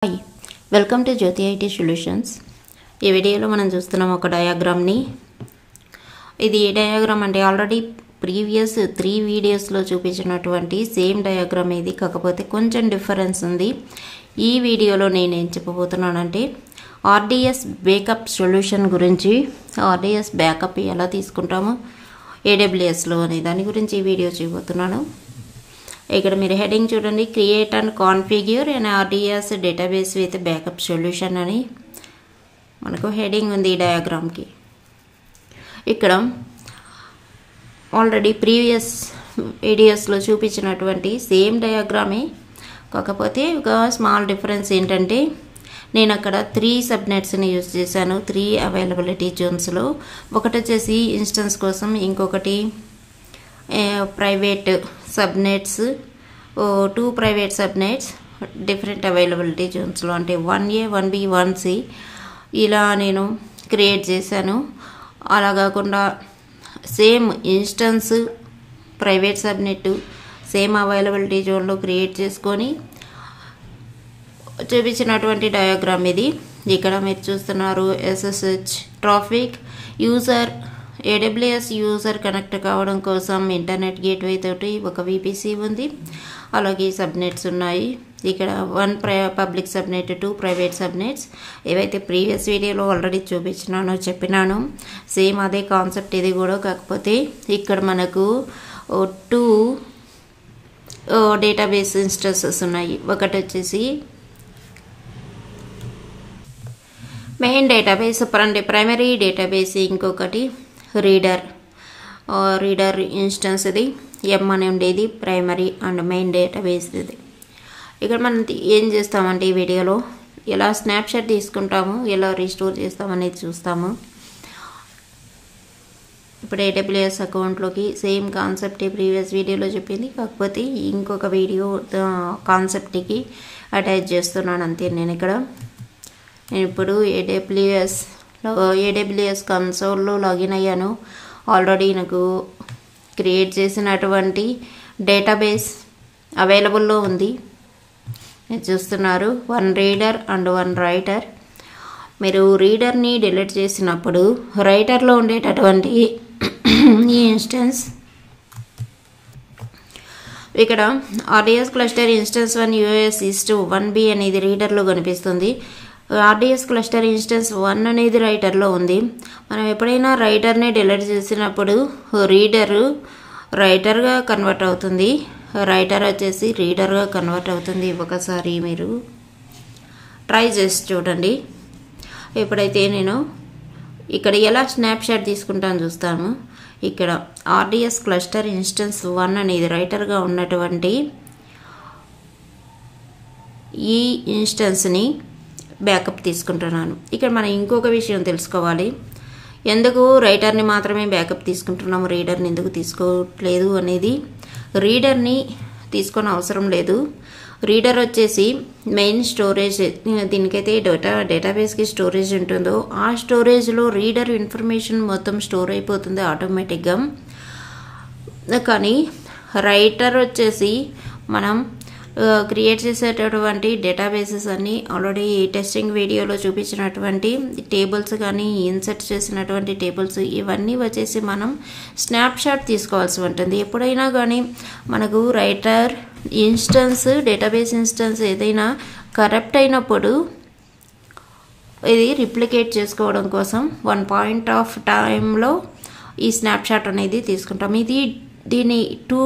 Hi welcome to Jyothi IT solutions. ఈ వీడియోలో మనం చూస్తున్నాం ఒక డయాగ్రామ్ని. ఇది ఏ డయాగ్రామ్ అంటే ఆల్రెడీ ప్రీవియస్ 3 వీడియోస్లో చూపించినటువంటి సేమ్ డయాగ్రామ్ ఇది, కాకపోతే కొంచెం డిఫరెన్స్ ఉంది. ఈ వీడియోలో నేను ఏం చెప్పబోతున్నానంటే ఆర్డిఎస్ బ్యాకప్ సొల్యూషన్ గురించి, ఆర్డిఎస్ బ్యాకప్ ఎలా తీసుకుంటాము ఏడబ్ల్యూఎస్లో అనే దాని గురించి ఈ వీడియో చేయబోతున్నాను. ఇక్కడ మీరు హెడింగ్ చూడండి, create and configure and RDS database with backup solution అని మనకు హెడింగ్ ఉంది ఈ డయాగ్రామ్కి. ఇక్కడ ఆల్రెడీ ప్రీవియస్ వీడియోస్లో చూపించినటువంటి సేమ్ డయాగ్రామే, కాకపోతే ఒక స్మాల్ డిఫరెన్స్ ఏంటంటే నేను అక్కడ 3 సబ్నెట్స్ని యూజ్ చేశాను 3 అవైలబిలిటీ జోన్స్లో. ఒకటి వచ్చేసి ఇన్స్టెన్స్ కోసం, ఇంకొకటి private subnets, 2 private subnets different availability జోన్స్లో, అంటే 1A 1B 1C ఇలా నేను క్రియేట్ చేశాను. అలా కాకుండా same instance private subnet same availability జోన్లో క్రియేట్ చేసుకొని చూపించినటువంటి డయాగ్రామ్ ఇది. ఇక్కడ మీరు చూస్తున్నారు SSH traffic user, AWS user connect కావడం కోసం ఇంటర్నెట్ గేట్వే తోటి ఒక VPC ఉంది. అలాగే సబ్నెట్స్ ఉన్నాయి. ఇక్కడ 1 పబ్లిక్ సబ్నెట్, 2 ప్రైవేట్ సబ్నెట్స్. ఏవైతే ప్రీవియస్ వీడియోలో ఆల్రెడీ చెప్పినాను సేమ్ అదే కాన్సెప్ట్ ఇది కూడా, కాకపోతే ఇక్కడ మనకు 2 డేటాబేస్ ఇన్స్టెన్సెస్ ఉన్నాయి. ఒకటి వచ్చేసి మెయిన్ డేటాబేస్ ప్రైమరీ డేటాబేస్, ఇంకొకటి రీడర్ ఇన్స్టెన్స్ ఇది M అని ఉండేది ప్రైమరీ అండ్ మెయిన్ డేటాబేస్ ఇది. ఇక్కడ మనం ఏం చేస్తామంటే ఈ వీడియోలో ఎలా స్నాప్షాట్ తీసుకుంటాము, ఎలా రీస్టోర్ చేస్తామనేది చూస్తాము. ఇప్పుడు AWS అకౌంట్లోకి సేమ్ కాన్సెప్ట్ ప్రీవియస్ వీడియోలో చెప్పింది, కాకపోతే ఇంకొక వీడియో కాన్సెప్ట్కి అటాచ్ చేస్తున్నాను అంతే. నేను ఇప్పుడు AWS కన్సోల్లో లాగిన్ అయ్యాను. ఆల్రెడీ నాకు క్రియేట్ చేసినటువంటి డేటాబేస్ అవైలబుల్లో ఉంది. మీరు చూస్తున్నారు 1 రీడర్ అండ్ 1 రైటర్. మీరు రీడర్ని డిలీట్ చేసినప్పుడు రైటర్లో ఉండేటటువంటి ఈ ఇన్స్టెన్స్ ఇక్కడ RDS cluster instance 1 US east 1B అనేది రీడర్లో కనిపిస్తుంది. ఆర్డిఎస్ క్లస్టర్ ఇన్స్టెన్స్ 1 అనేది రైటర్లో ఉంది. మనం ఎప్పుడైనా రైటర్ని డిలీట్ చేసినప్పుడు రైటర్గా కన్వర్ట్ అవుతుంది, రైటర్ వచ్చేసి రీడర్గా కన్వర్ట్ అవుతుంది. ఒకసారి మీరు ట్రై చేసి చూడండి. ఎప్పుడైతే నేను ఇక్కడ ఎలా స్నాప్షాట్ తీసుకుంటాను చూస్తాము. ఇక్కడ ఆర్డిఎస్ క్లస్టర్ ఇన్స్టెన్స్ 1 అనేది రైటర్గా ఉన్నటువంటి ఈ ఇన్స్టెన్స్ని బ్యాకప్ తీసుకుంటున్నాను. ఇక్కడ మనం ఇంకొక విషయం తెలుసుకోవాలి, ఎందుకు రైటర్ని మాత్రమే బ్యాకప్ తీసుకుంటున్నాము, రీడర్ని ఎందుకు తీసుకోవట్లేదు అనేది. రీడర్ని తీసుకొని అవసరం లేదు. రీడర్ వచ్చేసి మెయిన్ స్టోరేజ్, దీనికైతే డేటాబేస్కి స్టోరేజ్ ఉంటుందో ఆ స్టోరేజ్లో రీడర్ ఇన్ఫర్మేషన్ మొత్తం స్టోర్ అయిపోతుంది ఆటోమేటిక్గా. కానీ రైటర్ వచ్చేసి మనం క్రియేట్ చేసేటటువంటి డేటాబేసెస్ అన్నీ ఆల్రెడీ టెస్టింగ్ వీడియోలో చూపించినటువంటి టేబుల్స్ కానీ ఇన్సర్ట్ చేసినటువంటి టేబుల్స్ ఇవన్నీ వచ్చేసి మనం స్నాప్షాట్ తీసుకోవాల్సి ఉంటుంది. ఎప్పుడైనా కానీ మనకు రైటర్ ఇన్స్టెన్స్ డేటాబేస్ ఇన్స్టెన్స్ ఏదైనా కరప్ట్ అయినప్పుడు ఇది రిప్లికేట్ చేసుకోవడం కోసం 1 పాయింట్ ఆఫ్ టైంలో ఈ స్నాప్షాట్ అనేది తీసుకుంటాం. దీని 2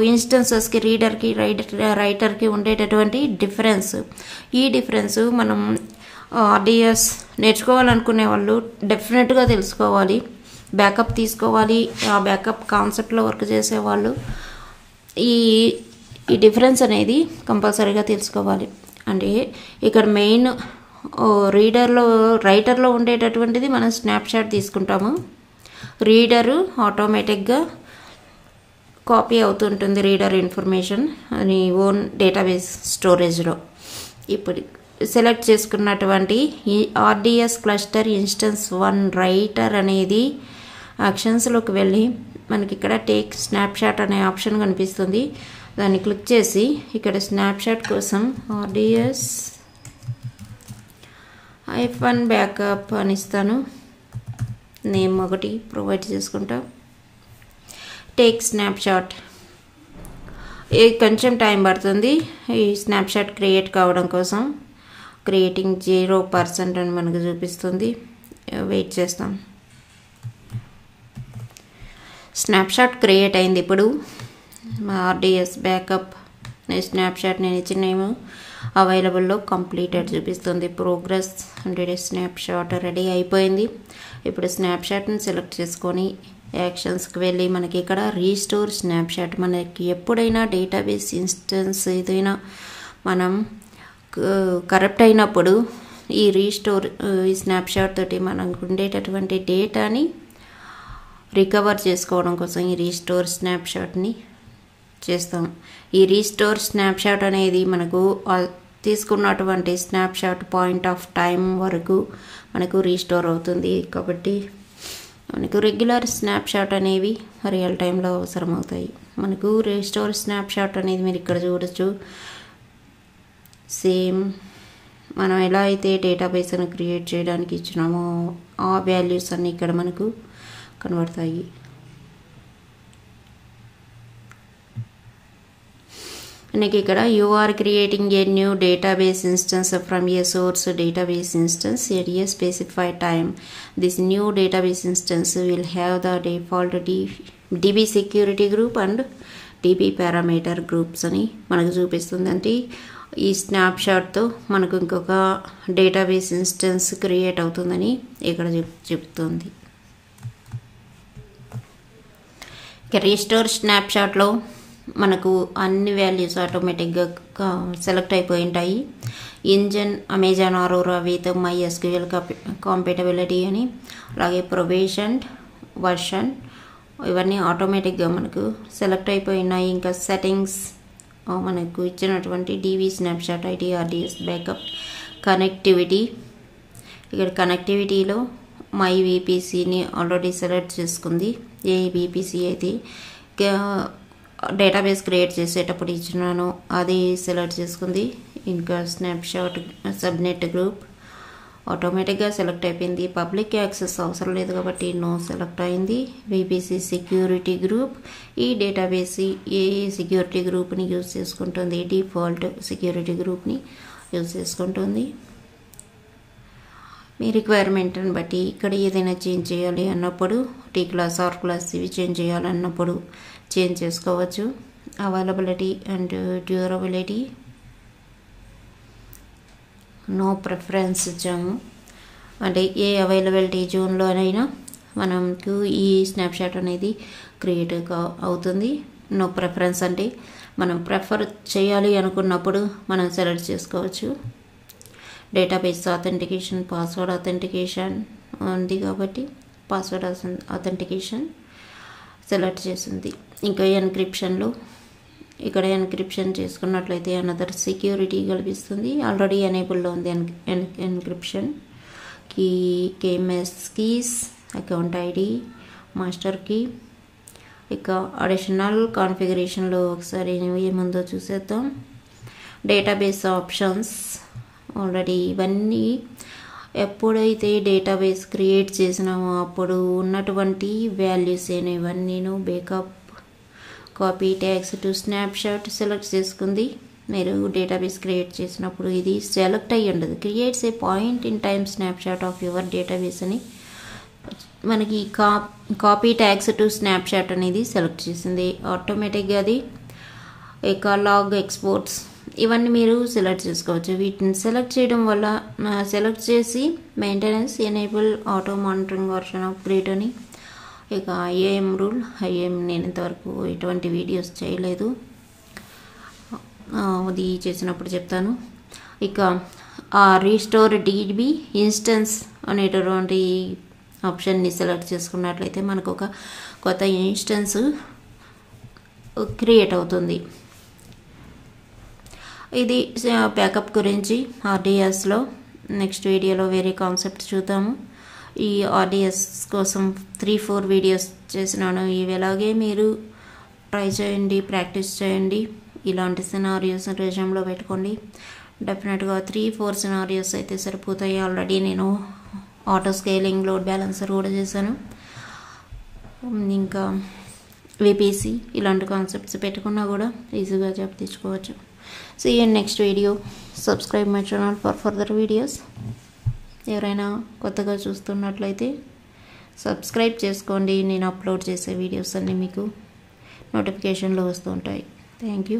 ఇన్స్టెన్సెస్కి రీడర్కి రైటర్కి ఉండేటటువంటి డిఫరెన్స్. ఈ డిఫరెన్స్ మనం ఆర్డిఎస్ నేర్చుకోవాలనుకునే వాళ్ళు డెఫినెట్గా తెలుసుకోవాలి, బ్యాకప్ తీసుకోవాలి. ఆ బ్యాకప్ కాన్సెప్ట్లో వర్క్ చేసేవాళ్ళు ఈ డిఫరెన్స్ కంపల్సరీగా తెలుసుకోవాలి. అంటే ఇక్కడ మెయిన్ రైటర్లో ఉండేటటువంటిది మనం స్నాప్షాట్ తీసుకుంటాము. రీడరు ఆటోమేటిక్గా కాపీ అవుతుంటుంది రీడర్ ఇన్ఫర్మేషన్ అని ఓన్ డేటాబేస్ స్టోరేజ్లో. ఇప్పుడు సెలెక్ట్ చేసుకున్నటువంటి ఈ ఆర్డిఎస్ క్లస్టర్ ఇన్స్టెన్స్ 1 రైటర్ అనేది యాక్షన్స్లోకి వెళ్ళి మనకి ఇక్కడ టేక్ స్నాప్షాట్ అనే ఆప్షన్ కనిపిస్తుంది. దాన్ని క్లిక్ చేసి ఇక్కడ స్నాప్షాట్ కోసం RDS F1 బ్యాకప్ అని ఇస్తాను. నేమ్ ఒకటి ప్రొవైడ్ చేసుకుంటా. Take snapshot. కొంచెం టైం పడుతుంది ఈ స్నాప్షాట్ క్రియేట్ కావడం కోసం. క్రియేటింగ్ 0% అని మనకు చూపిస్తుంది. వెయిట్ చేస్తాం. స్నాప్షాట్ క్రియేట్ అయింది. ఇప్పుడు మా RDS బ్యాకప్ స్నాప్షాట్ నేను ఇచ్చినేమో అవైలబుల్లో కంప్లీటెడ్ చూపిస్తుంది. ప్రోగ్రెస్ 100 స్నాప్షాట్ రెడీ అయిపోయింది. ఇప్పుడు స్నాప్షాట్ని సెలెక్ట్ చేసుకొని యాక్షన్స్కి వెళ్ళి మనకి ఇక్కడ రీస్టోర్ స్నాప్షాట్. మనకి ఎప్పుడైనా డేటాబేస్ ఇన్స్టెన్స్ ఏదైనా మనం కరప్ట్ అయినప్పుడు ఈ రీస్టోర్ ఈ స్నాప్షాట్ తోటి మనకు ఉండేటటువంటి డేటాని రికవర్ చేసుకోవడం కోసం ఈ రీస్టోర్ స్నాప్షాట్ని చేస్తాం. ఈ రీస్టోర్ స్నాప్షాట్ అనేది మనకు తీసుకున్నటువంటి స్నాప్షాట్ పాయింట్ ఆఫ్ టైం వరకు మనకు రీస్టోర్ అవుతుంది. కాబట్టి మనకు రెగ్యులర్ స్నాప్షాట్ అనేవి రియల్ టైంలో అవసరం అవుతాయి. మనకు రీస్టోర్ స్నాప్షాట్ అనేది మీరు ఇక్కడ చూడొచ్చు. సేమ్ మనం ఎలా అయితే డేటాబేస్ని క్రియేట్ చేయడానికి ఇచ్చినామో ఆ వాల్యూస్ అన్నీ ఇక్కడ మనకు కనబడతాయి. మనకి ఇక్కడ you are creating a new database instance from a source database instance at a specified time. This new database instance will have the default DB security group and DB parameter groups అని మనకు చూపిస్తుంది. అంటే ఈ స్నాప్షాట్తో మనకు ఇంకొక database instance create అవుతుందని ఇక్కడ చెప్తుంది. ఇక రీస్టోర్ స్నాప్షాట్లో మనకు అన్ని వాల్యూస్ ఆటోమేటిక్గా సెలెక్ట్ అయిపోయి ఉంటాయి. Engine Amazon Aurora with MySQL compatibility అని, అలాగే ప్రొవిజన్ వర్షన్ ఇవన్నీ ఆటోమేటిక్గా మనకు సెలెక్ట్ అయిపోయినాయి. ఇంకా సెట్టింగ్స్ మనకు ఇచ్చినటువంటి DB snapshot ID RDS backup connectivity. ఇక్కడ కనెక్టివిటీలో మై VPCని ఆల్రెడీ సెలెక్ట్ చేసుకుంది. ఏ VPC అయితే డేటాబేస్ క్రియేట్ చేసేటప్పుడు ఇచ్చినాను అది సెలెక్ట్ చేసుకుంది. ఇంకా స్నాప్షాట్ సబ్నెట్ గ్రూప్ ఆటోమేటిక్గా సెలెక్ట్ అయిపోయింది. పబ్లిక్ యాక్సెస్ అవసరం లేదు కాబట్టి నో సెలెక్ట్ అయింది. VPC సెక్యూరిటీ గ్రూప్ ఈ డేటాబేస్ ఏ సెక్యూరిటీ గ్రూప్ని యూజ్ చేసుకుంటుంది, డిఫాల్ట్ సెక్యూరిటీ గ్రూప్ని యూజ్ చేసుకుంటుంది. మీ రిక్వైర్మెంట్ని బట్టి ఇక్కడ ఏదైనా చేంజ్ చేయాలి అన్నప్పుడు T క్లాస్ R క్లాస్ ఇవి చేంజ్ చేయాలన్నప్పుడు చేంజ్ చేసుకోవచ్చు. Availability and durability no preference ఇచ్చాము. అంటే ఏ అవైలబిలిటీ జోన్లోనైనా మనకు ఈ స్నాప్షాట్ అనేది క్రియేట్ అవుతుంది. నో ప్రిఫరెన్స్ అంటే మనం ప్రిఫర్ చేయాలి అనుకున్నప్పుడు మనం సెలెక్ట్ చేసుకోవచ్చు. డేటాబేస్ అథెంటికేషన్ పాస్వర్డ్ అథెంటికేషన్ ఉంది కాబట్టి పాస్వర్డ్ అథెంటికేషన్ సెలెక్ట్ చేసింది. ఇంకా ఎన్క్రిప్షన్లో ఇక్కడ ఎన్క్రిప్షన్ చేసుకున్నట్లయితే అనదర్ సెక్యూరిటీ కల్పిస్తుంది. ఆల్రెడీ ఎనేబుల్లో ఉంది encryption. KMS keys, account ID, master key. ఇక అడిషనల్ కాన్ఫిగరేషన్లో ఒకసారి ఏముందో చూసేద్దాం. డేటాబేస్ ఆప్షన్స్ ఆల్రెడీ ఇవన్నీ ఎప్పుడైతే డేటాబేస్ క్రియేట్ చేసినామో అప్పుడు ఉన్నటువంటి వాల్యూస్ ఇవన్నీను backup copy tags to snapshot select చేసుకుంది. మీరు డేటాబేస్ క్రియేట్ చేసినప్పుడు ఇది సెలెక్ట్ అయ్యి ఉండదు. Creates a point in time snapshot of your database అని మనకి కాపీ ట్యాగ్స్ టు స్నాప్షాట్ అనేది సెలెక్ట్ చేసింది. ఆటోమేటిక్గా అది ఇక లాగ్ ఎక్స్పోర్ట్స్ ఇవన్నీ మీరు సెలెక్ట్ చేసుకోవచ్చు. వీటిని సెలెక్ట్ చేయడం వల్ల సెలెక్ట్ చేసి maintenance enable auto monitoring version upgrade అని. ఇక IAM రూల్ నేను ఇంతవరకు ఎటువంటి వీడియోస్ చేయలేదు, అది చేసినప్పుడు చెప్తాను. ఇక రీస్టోర్ DB ఇన్స్టెన్స్ అనేటటువంటి ఆప్షన్ని సెలెక్ట్ చేసుకున్నట్లయితే మనకు ఒక కొత్త ఇన్స్టెన్స్ క్రియేట్ అవుతుంది. ఇది బ్యాకప్ గురించి RDSలో నెక్స్ట్ వీడియోలో వేరే కాన్సెప్ట్ చూద్దాము. ఈ RDS కోసం 3-4 వీడియోస్ చేసినాను. ఇవి ఎలాగే మీరు ట్రై చేయండి, ప్రాక్టీస్ చేయండి. ఇలాంటి సినారియోస్ రెజ్యూమ్లో పెట్టుకోండి. డెఫినెట్గా 3-4 సినారియోస్ అయితే సరిపోతాయి. ఆల్రెడీ నేను ఆటో స్కేలింగ్, లోడ్ బ్యాలెన్సర్ కూడా చేశాను. ఇంకా విపిసి ఇలాంటి కాన్సెప్ట్స్ పెట్టుకున్నా కూడా ఈజీగా జాబ్ తెచ్చుకోవచ్చు. See you in next video. Subscribe my channel for further videos. ఎవరైనా కొత్తగా చూస్తున్నట్లయితే సబ్స్క్రైబ్ చేసుకోండి. నేను అప్లోడ్ చేసే వీడియోస్ అన్నీ మీకు నోటిఫికేషన్లో వస్తూ ఉంటాయి. Thank you.